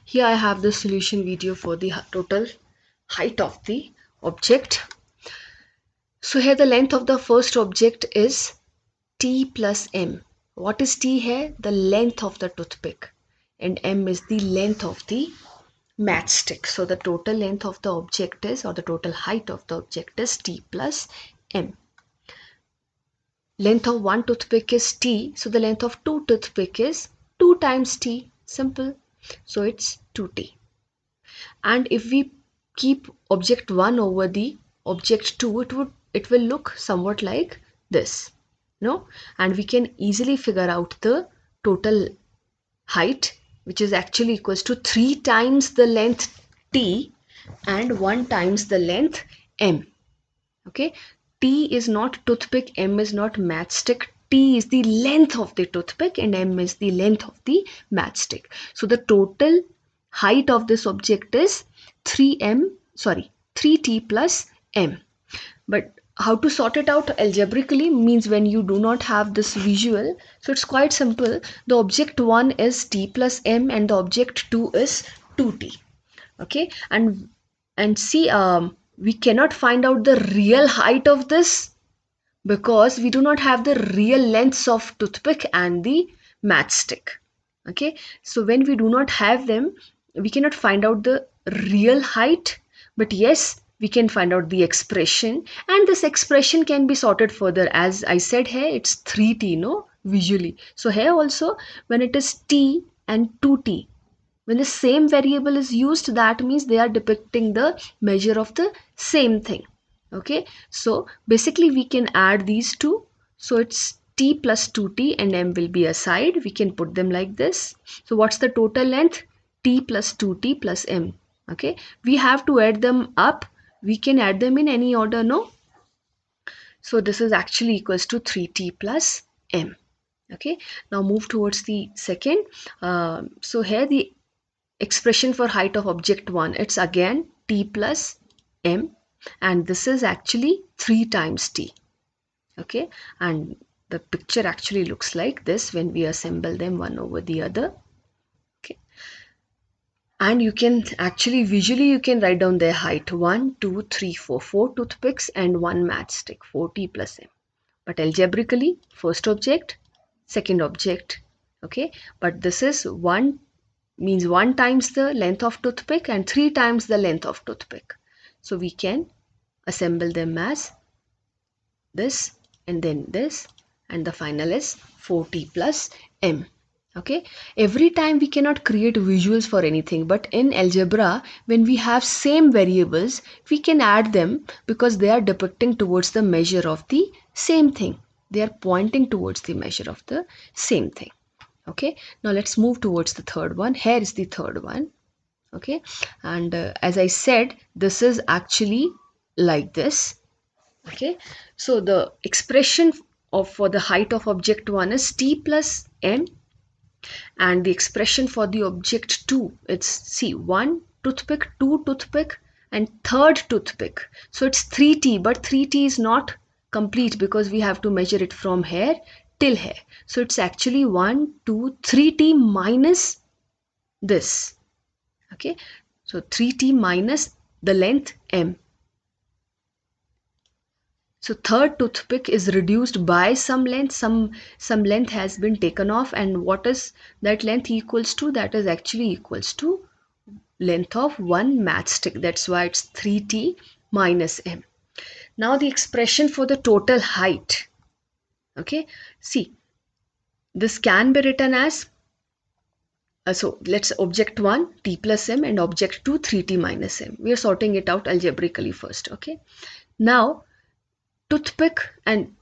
Here I have the solution video for the total height of the object. So here the length of the first object is t plus m. What is t here? The length of the toothpick, and m is the length of the matchstick. So the total length of the object is, or the total height of the object is, t plus m. Length of one toothpick is t, so the length of two toothpick is 2 times t. Simple. So it's 2t. And if we keep object 1 over the object 2, it will look somewhat like this, no? And we can easily figure out the total height, which is actually equals to 3 times the length t and 1 times the length m. Okay, t is not toothpick, m is not matchstick. T is the length of the toothpick and m is the length of the matchstick. So the total height of this object is 3t plus m. But how to sort it out algebraically means when you do not have this visual, so it's quite simple. The object 1 is t plus m and the object 2 is 2t. Okay, and see, we cannot find out the real height of this because we do not have the real lengths of toothpick and the matchstick. Okay, so when we do not have them, we cannot find out the real height, but yes, we can find out the expression, and this expression can be sorted further. As I said here, it's 3t, no, visually. So here also, when it is t and 2t, when the same variable is used, that means they are depicting the measure of the same thing. Okay, so basically we can add these two. So it's t plus 2t and m will be aside. We can put them like this. So what's the total length? T plus 2t plus m. Okay, we have to add them up. We can add them in any order, no? So this is actually equals to 3t plus m. Okay, now move towards the second. So here the expression for height of object 1, it's again t plus m, and this is actually 3 times t. Okay, and the picture actually looks like this when we assemble them one over the other. Okay, and you can actually visually you can write down their height: 1 2 3 4 toothpicks and 1 matchstick, 4t plus m. But algebraically, first object, second object. Okay, but this is 1 means 1 times the length of toothpick and 3 times the length of toothpick. So we can assemble them as this and then this, and the final is 4t plus m. Okay, every time we cannot create visuals for anything, but in algebra, when we have same variables, we can add them because they are depicting towards the measure of the same thing. They are pointing towards the measure of the same thing. Okay, now let's move towards the third one. Here is the third one. Okay, and as I said, this is actually like this. Okay, so the expression for the height of object 1 is t plus m, and the expression for the object 2, it's see 1 toothpick, 2 toothpick and third toothpick. So it's 3t, but 3t is not complete because we have to measure it from here till here. So it's actually 1 2 3t minus this. Okay, so 3t minus the length m. So third toothpick is reduced by some length, some length has been taken off, and what is that length equals to? That is actually equals to length of one matchstick. That's why it's 3t minus m. Now the expression for the total height. Okay, see, this can be written as so let's object 1 t plus m and object 2 3t minus m. We are sorting it out algebraically first. Okay, now toothpick and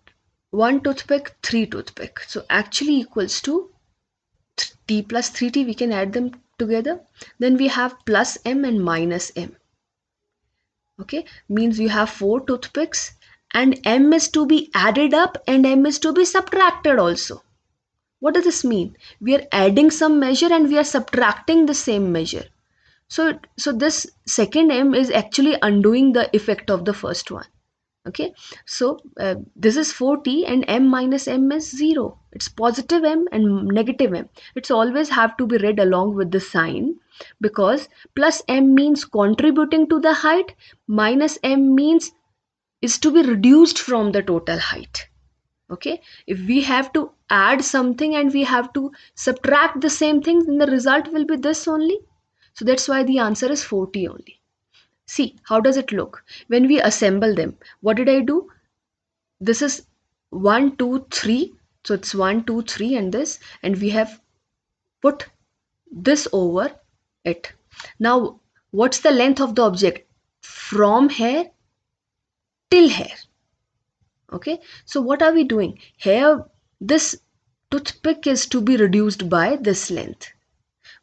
1 toothpick, 3 toothpick, so actually equals to t plus 3t. We can add them together. Then we have plus m and minus m. Okay, means you have 4 toothpicks and m is to be added up and m is to be subtracted also. What does this mean? We are adding some measure and we are subtracting the same measure. So this second m is actually undoing the effect of the first one. Okay, so this is 4t and m minus m is 0. It's positive m and negative m. It's always have to be read along with the sign. because plus m means contributing to the height, minus m means is to be reduced from the total height. Okay, if we have to add something and we have to subtract the same thing, then the result will be this only. So that's why the answer is 40 only. See, how does it look? When we assemble them, what did I do? This is 1, 2, 3. So it's 1, 2, 3 and this. And we have put this over it. Now, what's the length of the object? From here till here. Okay. So what are we doing? Here, this toothpick is to be reduced by this length.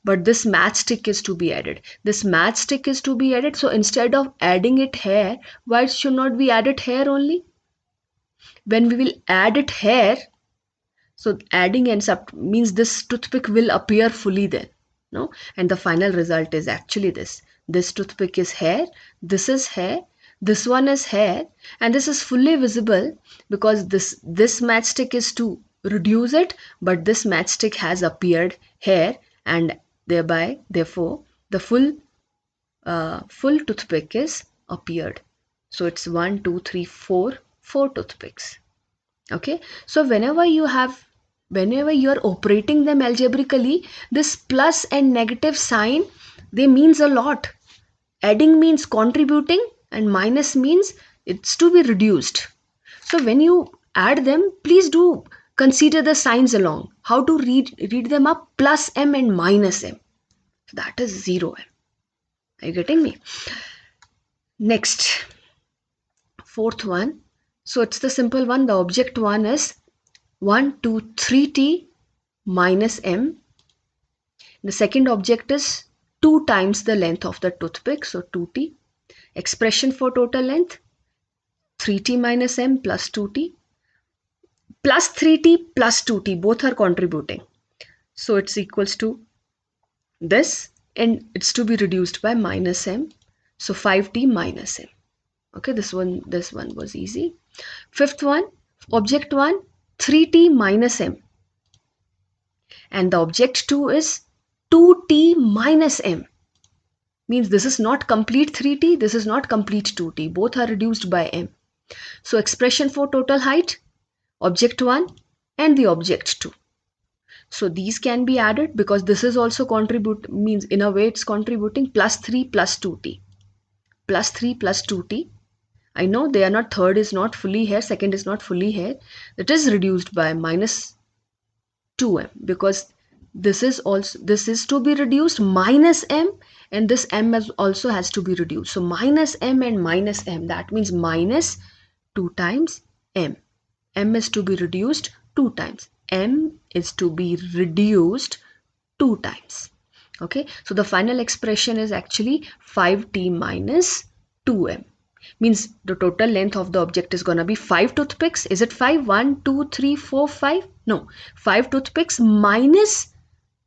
But this matchstick is to be added. This matchstick is to be added. So instead of adding it here, why it should not be added here only? When we will add it here, so adding and sub means this toothpick will appear fully then. No? And the final result is actually this. This toothpick is here, this is here, this one is here, and this is fully visible because this matchstick is to reduce it, but this matchstick has appeared here, and therefore the full toothpick is appeared. So it's 1, 2, 3, 4 toothpicks. Okay, so whenever you are operating them algebraically, this plus and negative sign, they means a lot. Adding means contributing and minus means it's to be reduced. So when you add them, please do consider the signs along. How to read them up? Plus m and minus m. So that is 0m. Are you getting me? Next, fourth one. So it's the simple one. The object one is 1, 2, 3t minus m. The second object is 2 times the length of the toothpick, so 2t. Expression for total length, 3t minus m plus 2t. Plus 3t plus 2t, both are contributing. So it's equals to this, and it's to be reduced by minus m. So 5t minus m. Okay, this one was easy. Fifth one, object 1, 3t minus m. And the object 2 is 2t minus m. Means this is not complete 3t, this is not complete 2t. Both are reduced by m. So expression for total height, object 1 and the object 2. So these can be added because this is also means in a way it's contributing plus 3 plus 2t. Plus 3 plus 2t. I know they are not, third is not fully here, second is not fully here. It is reduced by minus 2m because this is to be reduced minus m, and this m also has to be reduced. So minus m and minus m, that means minus 2 times m. M is to be reduced 2 times. M is to be reduced 2 times. Okay, so the final expression is actually 5t minus 2m. Means the total length of the object is gonna be 5 toothpicks. Is it 5? 1, 2, 3, 4, 5? No, 5 toothpicks minus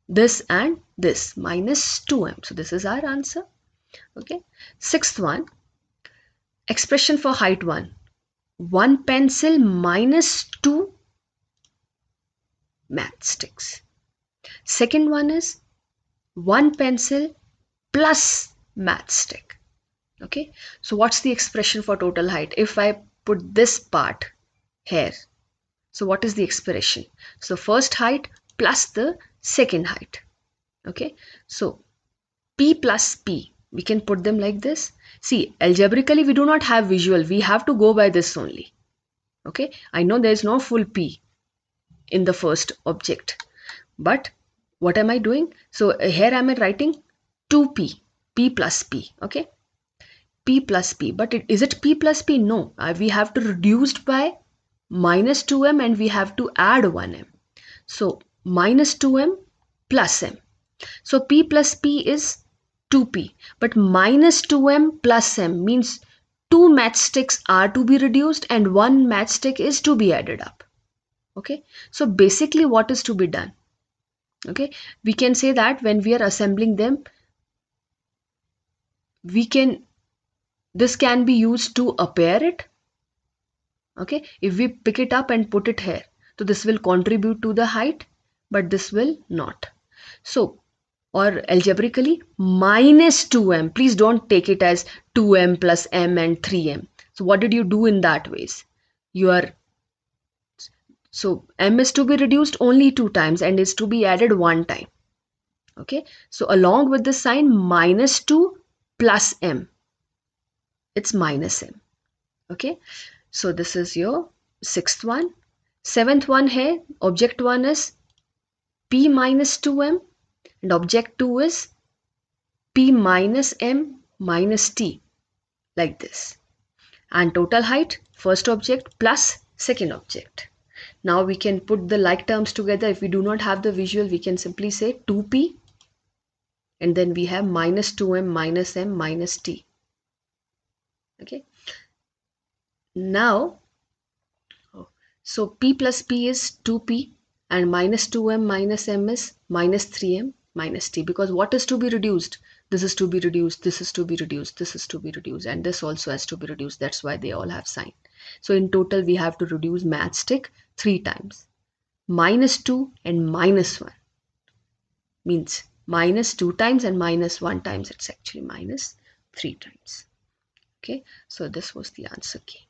this and this, minus 2m. So this is our answer. Okay. Sixth one, expression for height 1. 1 pencil minus 2 matchsticks. Second one is 1 pencil plus matchstick. Okay, so what's the expression for total height? If I put this part here, so what is the expression? So first height plus the second height. Okay, so p plus p, we can put them like this. See, algebraically we do not have visual, we have to go by this only. Okay, I know there is no full p in the first object, but what am I doing? So here I am writing 2p, p plus p. Okay, p plus p, but is it p plus p? No, we have to reduce by minus 2m and we have to add 1m. So minus 2m plus m. So p plus p is 2p, but minus 2m plus m means 2 matchsticks are to be reduced and 1 matchstick is to be added up. Okay, so basically what is to be done? Okay, we can say that when we are assembling them, this can be used to appair it. Okay, if we pick it up and put it here, so this will contribute to the height, but this will not. So or algebraically minus 2m. Please don't take it as 2m plus m and 3m. So what did you do in that ways? So m is to be reduced only 2 times and is to be added 1 time. Okay, so along with the sign minus 2 plus m, it's minus m. Okay, so this is your sixth one. Seventh one here, object 1 is p minus 2m and object 2 is p minus m minus t, like this. And total height, first object plus second object. Now we can put the like terms together. If we do not have the visual, we can simply say 2p and then we have minus 2m minus m minus t. Okay. Now, so p plus p is 2p and minus 2m minus m is minus 3m minus t, because what is to be reduced? This is to be reduced, this is to be reduced, this is to be reduced, and this also has to be reduced. That's why they all have sign. So in total, we have to reduce matchstick 3 times. Minus 2 and minus 1 means minus 2 times and minus 1 times. It's actually minus 3 times. Okay, so this was the answer key.